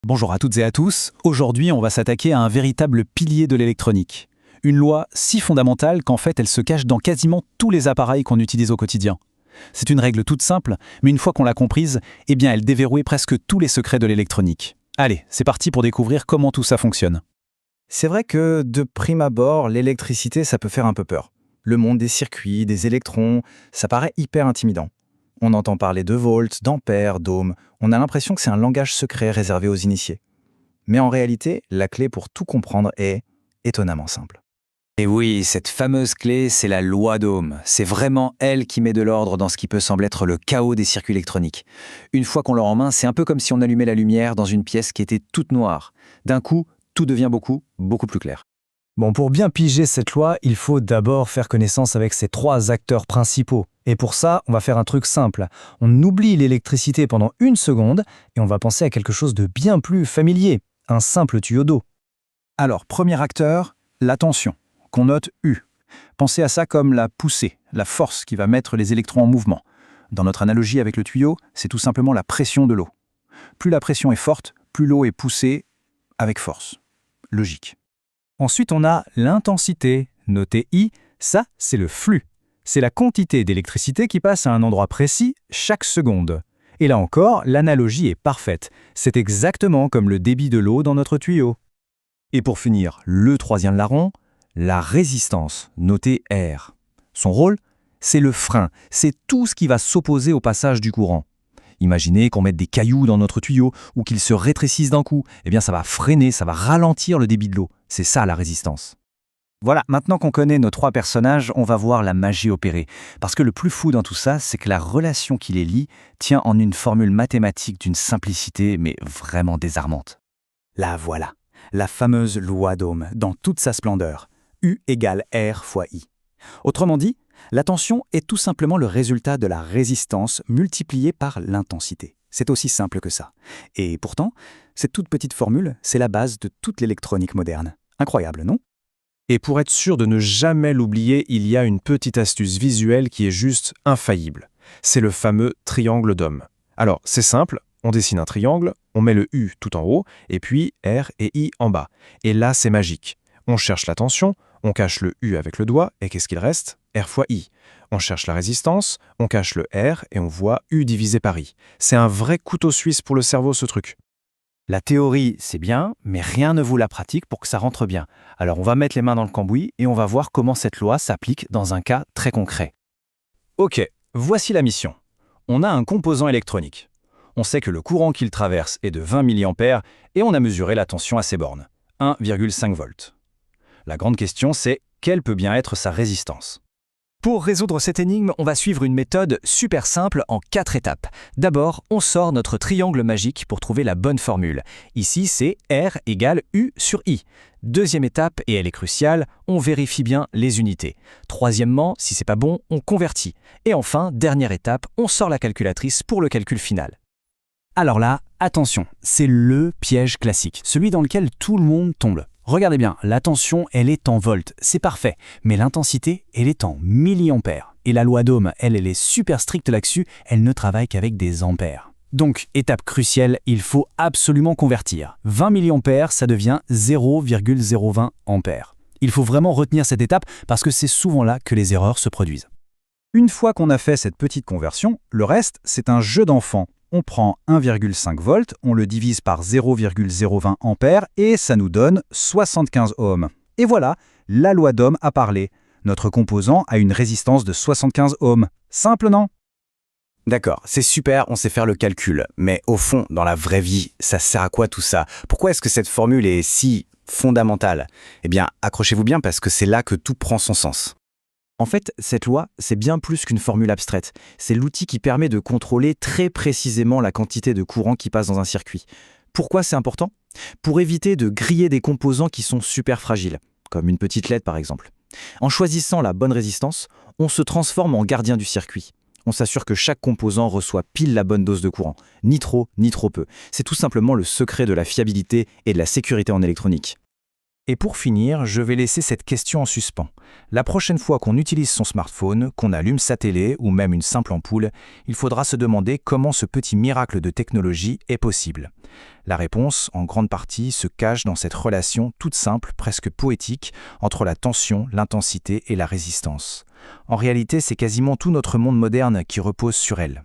Bonjour à toutes et à tous. Aujourd'hui, on va s'attaquer à un véritable pilier de l'électronique. Une loi si fondamentale qu'en fait, elle se cache dans quasiment tous les appareils qu'on utilise au quotidien. C'est une règle toute simple, mais une fois qu'on l'a comprise, eh bien, elle déverrouille presque tous les secrets de l'électronique. Allez, c'est parti pour découvrir comment tout ça fonctionne. C'est vrai que, de prime abord, l'électricité, ça peut faire un peu peur. Le monde des circuits, des électrons, ça paraît hyper intimidant. On entend parler de volts, d'ampères, d'ohms. On a l'impression que c'est un langage secret réservé aux initiés. Mais en réalité, la clé pour tout comprendre est étonnamment simple. Et oui, cette fameuse clé, c'est la loi d'Ohm. C'est vraiment elle qui met de l'ordre dans ce qui peut sembler être le chaos des circuits électroniques. Une fois qu'on l'a en main, c'est un peu comme si on allumait la lumière dans une pièce qui était toute noire. D'un coup, tout devient beaucoup plus clair. Bon, pour bien piger cette loi, il faut d'abord faire connaissance avec ces trois acteurs principaux. Et pour ça, on va faire un truc simple. On oublie l'électricité pendant une seconde et on va penser à quelque chose de bien plus familier, un simple tuyau d'eau. Alors, premier acteur, la tension, qu'on note U. Pensez à ça comme la poussée, la force qui va mettre les électrons en mouvement. Dans notre analogie avec le tuyau, c'est tout simplement la pression de l'eau. Plus la pression est forte, plus l'eau est poussée avec force. Logique. Ensuite, on a l'intensité, notée I, ça c'est le flux. C'est la quantité d'électricité qui passe à un endroit précis chaque seconde. Et là encore, l'analogie est parfaite. C'est exactement comme le débit de l'eau dans notre tuyau. Et pour finir, le troisième larron, la résistance, notée R. Son rôle, c'est le frein, c'est tout ce qui va s'opposer au passage du courant. Imaginez qu'on mette des cailloux dans notre tuyau ou qu'ils se rétrécissent d'un coup. Eh bien, ça va freiner, ça va ralentir le débit de l'eau. C'est ça la résistance. Voilà, maintenant qu'on connaît nos trois personnages, on va voir la magie opérer. Parce que le plus fou dans tout ça, c'est que la relation qui les lie tient en une formule mathématique d'une simplicité, mais vraiment désarmante. La voilà, la fameuse loi d'Ohm, dans toute sa splendeur. U égale R fois I. Autrement dit, la tension est tout simplement le résultat de la résistance multipliée par l'intensité. C'est aussi simple que ça. Et pourtant, cette toute petite formule, c'est la base de toute l'électronique moderne. Incroyable, non ? Et pour être sûr de ne jamais l'oublier, il y a une petite astuce visuelle qui est juste infaillible. C'est le fameux triangle d'Ohm. Alors, c'est simple, on dessine un triangle, on met le U tout en haut, et puis R et I en bas. Et là, c'est magique. On cherche la tension, on cache le U avec le doigt, et qu'est-ce qu'il reste ? R fois I. On cherche la résistance, on cache le R, et on voit U divisé par I. C'est un vrai couteau suisse pour le cerveau, ce truc. La théorie, c'est bien, mais rien ne vaut la pratique pour que ça rentre bien. Alors on va mettre les mains dans le cambouis et on va voir comment cette loi s'applique dans un cas très concret. Ok, voici la mission. On a un composant électronique. On sait que le courant qu'il traverse est de 20 mA et on a mesuré la tension à ses bornes, 1,5 volts. La grande question, c'est quelle peut bien être sa résistance ? Pour résoudre cette énigme, on va suivre une méthode super simple en 4 étapes. D'abord, on sort notre triangle magique pour trouver la bonne formule. Ici, c'est R égale U sur I. Deuxième étape, et elle est cruciale, on vérifie bien les unités. Troisièmement, si c'est pas bon, on convertit. Et enfin, dernière étape, on sort la calculatrice pour le calcul final. Alors là, attention, c'est le piège classique, celui dans lequel tout le monde tombe. Regardez bien, la tension, elle est en volts, c'est parfait, mais l'intensité, elle est en milliampères. Et la loi d'Ohm, elle est super stricte là-dessus, elle ne travaille qu'avec des ampères. Donc, étape cruciale, il faut absolument convertir. 20 mA, ça devient 0,020 ampères. Il faut vraiment retenir cette étape parce que c'est souvent là que les erreurs se produisent. Une fois qu'on a fait cette petite conversion, le reste, c'est un jeu d'enfant. On prend 1,5 volts, on le divise par 0,020 ampères et ça nous donne 75 ohms. Et voilà, la loi d'Ohm a parlé. Notre composant a une résistance de 75 ohms. Simple, non ? D'accord, c'est super, on sait faire le calcul. Mais au fond, dans la vraie vie, ça sert à quoi tout ça ? Pourquoi est-ce que cette formule est si fondamentale ? Eh bien, accrochez-vous bien parce que c'est là que tout prend son sens. En fait, cette loi, c'est bien plus qu'une formule abstraite. C'est l'outil qui permet de contrôler très précisément la quantité de courant qui passe dans un circuit. Pourquoi c'est important ? Pour éviter de griller des composants qui sont super fragiles, comme une petite LED par exemple. En choisissant la bonne résistance, on se transforme en gardien du circuit. On s'assure que chaque composant reçoit pile la bonne dose de courant, ni trop peu. C'est tout simplement le secret de la fiabilité et de la sécurité en électronique. Et pour finir, je vais laisser cette question en suspens. La prochaine fois qu'on utilise son smartphone, qu'on allume sa télé ou même une simple ampoule, il faudra se demander comment ce petit miracle de technologie est possible. La réponse, en grande partie, se cache dans cette relation toute simple, presque poétique, entre la tension, l'intensité et la résistance. En réalité, c'est quasiment tout notre monde moderne qui repose sur elle.